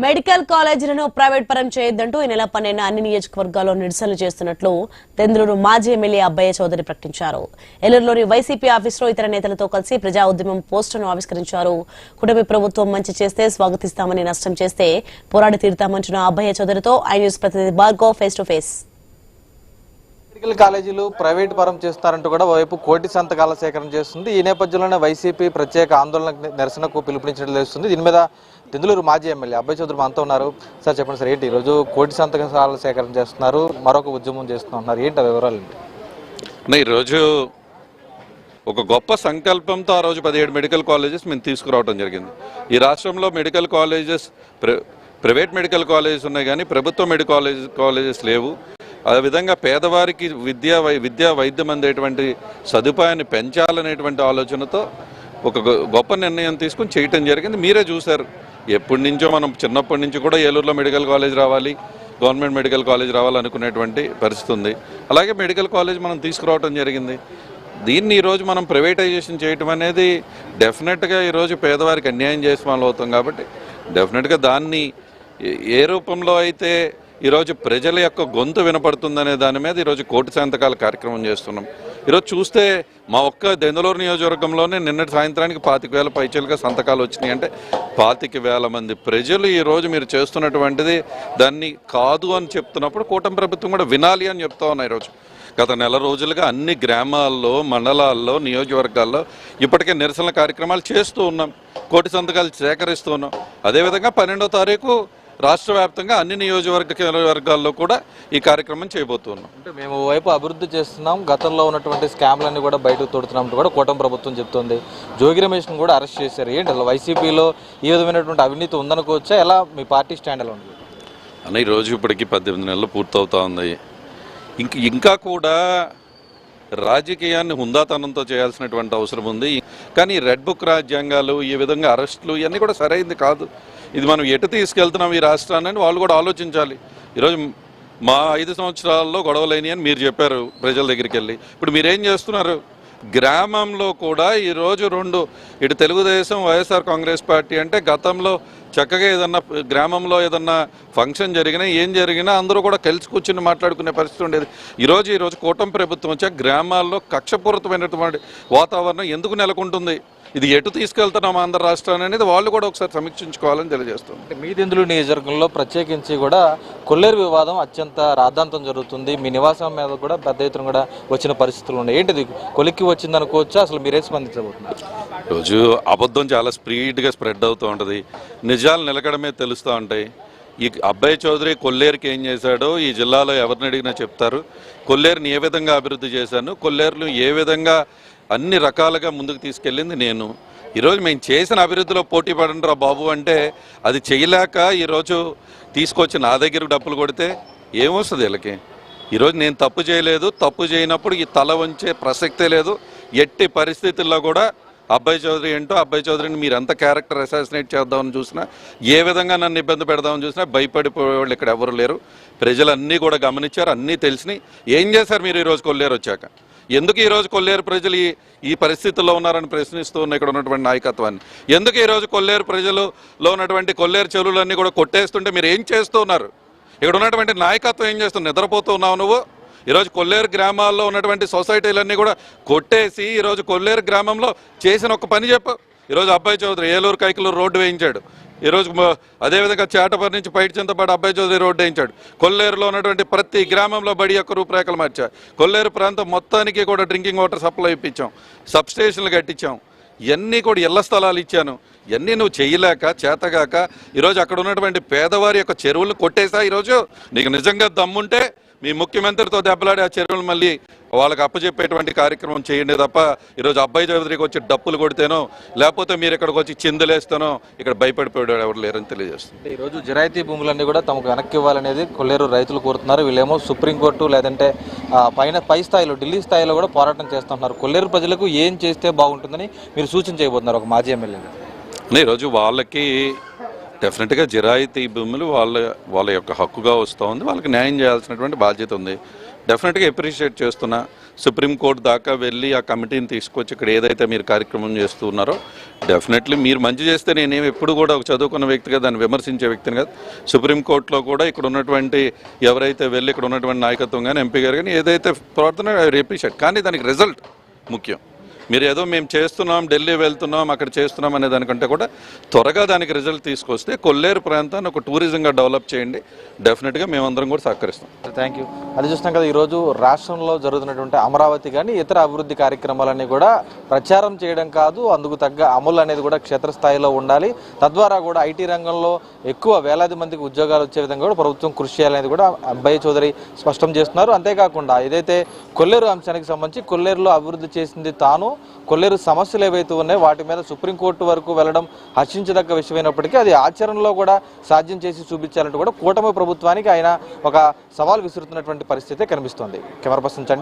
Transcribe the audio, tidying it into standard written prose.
Medical కాలేజీలను private పరం చేయొద్దంటూ ఈ నెల 12న అన్ని నియోజకవర్గాల్లో నిరసనలు చేస్తున్నట్లు తెంద్రూరు మాజీ ఎమ్మెల్యే అబ్బయ్య చౌదరి ప్రకటించారు. ఏలూరులోని వైసీపీ ఆఫీసులో ఇతర నేతలతో కలిసి ప్రజా ఉద్యమం పోస్టును ఆవిష్కరించారు. కూటమి ప్రభుత్వం మంచి చేస్తే స్వాగతిస్తామని, నష్టం చేస్తే పోరాడి తీరుతామంటున్న అబ్బయ్య చౌదరితో ఐ న్యూస్ ప్రతినిధి Bhargav face to face. Medical కాలేజీలు ప్రైవేట్ పరం చేస్తారంటూ కూడా వైపు కోటి సంతకాల సేకరణ చేస్తుంది. ఈ నేపథ్యంలోనే వైసీపీ ప్రత్యేక ఆందోళన నిరసనకు పిలుపునిచ్చినట్లు తెలుస్తుంది. దీని మీద తెందులూరు మాజీ ఎమ్మెల్యే అబ్బయ్య చౌదరి మనతో ఉన్నారు. సార్ చెప్పండి సార్, ఏంటి ఈరోజు కోటి సంతకాల సేకరణ చేస్తున్నారు, మరొక ఉద్యమం చేస్తున్నారు, ఏంటి ఆ వివరాలు ఏంటి? ఈరోజు ఒక గొప్ప సంకల్పంతో ఆ రోజు 17 మెడికల్ కాలేజెస్ మేము తీసుకురావడం జరిగింది. ఈ రాష్ట్రంలో medical colleges private medical colleges ఉన్నాయి, కానీ ప్రభుత్వ మెడికల్ కాలేజెస్ లేవు. అదేవిధంగా పేదవారికి విద్యా వైద్యం అందేటువంటి సదుపాయాన్ని పెంచాలనేటువంటి ఆలోచనతో ఒక గొప్ప నిర్ణయం తీసుకుని చేయటం జరిగింది. మీరే చూశారు, ఎప్పటి నుంచో మనం చిన్నప్పటి నుంచి కూడా ఏలూరులో మెడికల్ కాలేజ్ రావాలి, గవర్నమెంట్ మెడికల్ కాలేజ్ రావాలనుకునేటువంటి పరిస్థితి ఉంది. అలాగే మెడికల్ కాలేజ్ మనం తీసుకురావడం జరిగింది. దీన్ని ఈరోజు మనం ప్రైవేటైజేషన్ చేయటం అనేది డెఫినెట్గా ఈరోజు పేదవారికి అన్యాయం చేసిన వాళ్ళు అవుతాం. కాబట్టి డెఫినెట్గా దాన్ని ఏ రూపంలో అయితే ఈరోజు ప్రజల యొక్క గొంతు వినపడుతుందనే దాని మీద ఈరోజు కోటి సంతకాల కార్యక్రమం చేస్తున్నాం. ఈరోజు చూస్తే మా ఒక్క దెందులూరు నియోజకవర్గంలోనే నిన్నటి సాయంత్రానికి 25,000 పైచలుగా సంతకాలు వచ్చినాయి. అంటే 25,000 మంది ప్రజలు ఈరోజు మీరు చేస్తున్నటువంటిది దాన్ని కాదు అని చెప్తున్నప్పుడు కూటమి ప్రభుత్వం కూడా వినాలి అని చెప్తా ఉన్నాయి. ఈరోజు గత నెల రోజులుగా అన్ని గ్రామాల్లో, మండలాల్లో, నియోజకవర్గాల్లో ఇప్పటికే నిరసన కార్యక్రమాలు చేస్తూ ఉన్నాం, కోటి సంతకాలు సేకరిస్తూ ఉన్నాం. అదేవిధంగా 12వ తారీఖు రాష్ట్ర వ్యాప్తంగా అన్ని నియోజకవర్గాల్లో కూడా ఈ కార్యక్రమం చేయబోతున్నాం. అంటే మేము వైపు అభివృద్ధి చేస్తున్నాం, గతంలో ఉన్నటువంటి స్కామ్లన్నీ కూడా బయటకు తోడుతున్నాం కూడా కూటమి ప్రభుత్వం చెప్తుంది. జోగి రమేష్ను కూడా అరెస్ట్ చేశారు. ఏంటి అసలు వైసీపీలో ఈ విధమైనటువంటి అవినీతి ఉందనుకోవచ్చా? ఎలా మీ పార్టీ స్టాండ్ ఎలా ఉంది అన్న? ఈరోజు ఇప్పటికీ 18 నెలలు పూర్తవుతా ఉంది. ఇంకా కూడా రాజకీయాన్ని హుందాతనంతో చేయాల్సినటువంటి అవసరం ఉంది. కానీ రెడ్ బుక్ రాజ్యాంగాలు, ఈ విధంగా అరెస్టులు ఇవన్నీ కూడా సరైనది కాదు. ఇది మనం ఎటు తీసుకెళ్తున్నాం ఈ రాష్ట్రాన్ని వాళ్ళు కూడా ఆలోచించాలి. ఈరోజు మా 5 సంవత్సరాల్లో గొడవలేని అని మీరు చెప్పారు ప్రజల దగ్గరికి వెళ్ళి. ఇప్పుడు మీరేం చేస్తున్నారు? గ్రామంలో కూడా ఈరోజు ఇటు తెలుగుదేశం, వైఎస్ఆర్ కాంగ్రెస్ పార్టీ అంటే గతంలో చక్కగా ఏదన్నా గ్రామంలో ఏదన్నా ఫంక్షన్ జరిగినా ఏం జరిగినా అందరూ కూడా కలిసి కూర్చుని మాట్లాడుకునే పరిస్థితి ఉండేది. ఈరోజు కూటమి ప్రభుత్వం వచ్చాక గ్రామాల్లో కక్షపూరితమైనటువంటి వాతావరణం ఎందుకు నెలకొంటుంది? ఇది ఎటు తీసుకెళ్తున్నాం ఆంధ్ర రాష్ట్రాన్ని అనేది వాళ్ళు కూడా ఒకసారి సమీక్షించుకోవాలని తెలియజేస్తుంది. మీ దెందులూరు నియోజకవర్గంలో ప్రత్యేకించి కూడా కొల్లేరు వివాదం అత్యంత రాద్ధాంతం జరుగుతుంది. మీ నివాసం మీద కూడా పెద్ద ఎత్తున కూడా వచ్చిన పరిస్థితులు ఉన్నాయి. ఏంటిది కొలిక్కి వచ్చింది అనుకోవచ్చా? అసలు మీరే స్పందించబోతున్నారు? రోజు అబద్ధం చాలా స్పీడ్గా స్ప్రెడ్ అవుతూ ఉంటుంది, నిజాలు నిలకడమే తెలుస్తూ ఉంటాయి. ఈ అబ్బయ్య చౌదరి కొల్లేరుకి ఏం చేశాడో ఈ జిల్లాలో ఎవరిని అడిగినా చెప్తారు. కొల్లేరుని ఏ విధంగా అభివృద్ధి చేశాను, కొల్లేరును ఏ విధంగా అన్ని రకాలుగా ముందుకు తీసుకెళ్ళింది నేను. ఈరోజు మేము చేసిన అభివృద్ధిలో పోటీ పడండిరా బాబు అంటే అది చేయలేక ఈరోజు తీసుకొచ్చి నా దగ్గరకు డప్పులు కొడితే ఏమొస్తుంది వీళ్ళకి? ఈరోజు నేను తప్పు చేయలేదు, తప్పు చేయనప్పుడు ఈ తల వంచే ప్రసక్తే లేదు. ఎట్టి పరిస్థితుల్లో కూడా అబ్బయ్య చౌదరి ఏంటో, అబ్బయ్య చౌదరిని మీరు ఎంత క్యారెక్టర్ అసాసినేట్ చేద్దామని చూసినా, ఏ విధంగా నన్ను ఇబ్బంది పెడదామని చూసినా భయపడిపోయేవాళ్ళు ఇక్కడ ఎవరు లేరు. ప్రజలన్నీ కూడా గమనించారు, అన్నీ తెలిసినాయి. ఏం చేశారు మీరు ఈరోజు కొల్లేరు వచ్చాక? ఎందుకు ఈరోజు కొల్లేరు ప్రజలు ఈ పరిస్థితుల్లో ఉన్నారని ప్రశ్నిస్తూ ఉన్న ఇక్కడ ఉన్నటువంటి నాయకత్వాన్ని, ఎందుకు ఈరోజు కొల్లేరు ప్రజలలో ఉన్నటువంటి కొల్లేరు చెరువులన్నీ కూడా కొట్టేస్తుంటే మీరు ఏం చేస్తూ ఉన్నారు? ఇక్కడ ఉన్నటువంటి నాయకత్వం ఏం చేస్తుంది? నిద్రపోతూ ఉన్నావు నువ్వు? ఈరోజు కొల్లేరు గ్రామాల్లో ఉన్నటువంటి సొసైటీలన్నీ కూడా కొట్టేసి ఈరోజు కొల్లేరు గ్రామంలో చేసిన ఒక పని చెప్పు. ఈరోజు అబ్బయ్య చౌదరి ఏలూరు కైకలూరు రోడ్డు వేయించాడు. ఈరోజు అదేవిధంగా చేటపరి నుంచి పైటి చింతపాడు అబ్బయ్య చౌదరి రోడ్డు వేయించాడు. కొల్లేరులో ఉన్నటువంటి ప్రతి గ్రామంలో బడి యొక్క రూపురేఖలు మార్చారు. కొల్లేరు ప్రాంతం మొత్తానికి కూడా డ్రింకింగ్ వాటర్ సప్లై ఇప్పించాం, సబ్స్టేషన్లు కట్టించాం, ఇవన్నీ కూడా ఇళ్ల స్థలాలు ఇచ్చాను. ఇవన్నీ నువ్వు చేయలేక చేతగాక ఈరోజు అక్కడ ఉన్నటువంటి పేదవారి యొక్క చెరువులు కొట్టేసా. ఈరోజు నీకు నిజంగా దమ్ముంటే మీ ముఖ్యమంత్రితో దెబ్బలాడి ఆ చెరువులు మళ్ళీ వాళ్ళకి అప్పచెప్పేటువంటి కార్యక్రమం చేయండి తప్ప ఈరోజు అబ్బయ్య చౌదరికి వచ్చి డప్పులు కొడితేనో లేకపోతే మీరు ఇక్కడికి వచ్చి చిందులేస్తానో ఇక్కడ భయపడిపోయాడు ఎవరు లేరని తెలియజేస్తుంది. ఈరోజు జిరాయితీ భూములన్నీ కూడా తమకు వెనక్కి ఇవ్వాలనేది కొల్లేరు రైతులు కోరుతున్నారు. వీళ్ళేమో సుప్రీంకోర్టు లేదంటే పై స్థాయిలో ఢిల్లీ స్థాయిలో కూడా పోరాటం చేస్తున్నారు. కొల్లేరు ప్రజలకు ఏం చేస్తే బాగుంటుందని మీరు సూచన చేయబోతున్నారు ఒక మాజీ ఎమ్మెల్యేగా? ఈరోజు వాళ్ళకి డెఫినెట్గా జిరాయితీ భూములు వాళ్ళ యొక్క హక్కుగా వస్తూ ఉంది. వాళ్ళకి న్యాయం చేయాల్సినటువంటి బాధ్యత ఉంది. డెఫినెట్గా అప్రిషియేట్ చేస్తున్నా. సుప్రీంకోర్టు దాకా వెళ్ళి ఆ కమిటీని తీసుకొచ్చి ఇక్కడ ఏదైతే మీరు కార్యక్రమం చేస్తున్నారో డెఫినెట్లీ మీరు మంచి చేస్తే నేనేమి ఎప్పుడు కూడా ఒక చదువుకున్న వ్యక్తిగా దాన్ని విమర్శించే వ్యక్తిని కాదు. సుప్రీంకోర్టులో కూడా ఇక్కడ ఉన్నటువంటి ఎవరైతే వెళ్ళి ఇక్కడ ఉన్నటువంటి నాయకత్వం కానీ ఎంపీ గారు కానీ ఏదైతే ప్రవర్తన అప్రిషియేట్, కానీ దానికి రిజల్ట్ ముఖ్యం. మీరు ఏదో మేము చేస్తున్నాం, ఢిల్లీ వెళ్తున్నాం, అక్కడ చేస్తున్నాం అనే దానికంటే కూడా త్వరగా దానికి రిజల్ట్ తీసుకొస్తే కొల్లేరు ప్రాంతాన్ని ఒక టూరిజంగా డెవలప్ చేయండి. డెఫినెట్గా మేమందరం కూడా సహకరిస్తాం. Thank you. అది చూస్తున్నాం కదా, ఈరోజు రాష్ట్రంలో జరుగుతున్నటువంటి అమరావతి కానీ ఇతర అభివృద్ధి కార్యక్రమాలన్నీ కూడా ప్రచారం చేయడం కాదు, అందుకు తగ్గ అమలు అనేది కూడా క్షేత్రస్థాయిలో ఉండాలి. తద్వారా కూడా ఐటీ రంగంలో ఎక్కువ వేలాది మందికి ఉద్యోగాలు వచ్చే విధంగా కూడా ప్రభుత్వం కృషి చేయాలనేది కూడా అబ్బయ్య చౌదరి స్పష్టం చేస్తున్నారు. అంతేకాకుండా ఏదైతే కొల్లేరు అంశానికి సంబంధించి కొల్లేరులో అభివృద్ధి చేసింది తాను, కొల్లేరు సమస్యలు ఏవైతే ఉన్నాయో వాటి మీద సుప్రీంకోర్టు వరకు వెళ్ళడం హర్షించదగ్గ విషయమైనప్పటికీ అది ఆచరణలో కూడా సాధ్యం చేసి చూపించాలంటూ కూడా కూటమి ప్రభుత్వానికి ఆయన ఒక సవాల్ విసురుతున్నటువంటి పరిస్థితి కనిపిస్తోంది. కెమెరా పర్సన్ చండి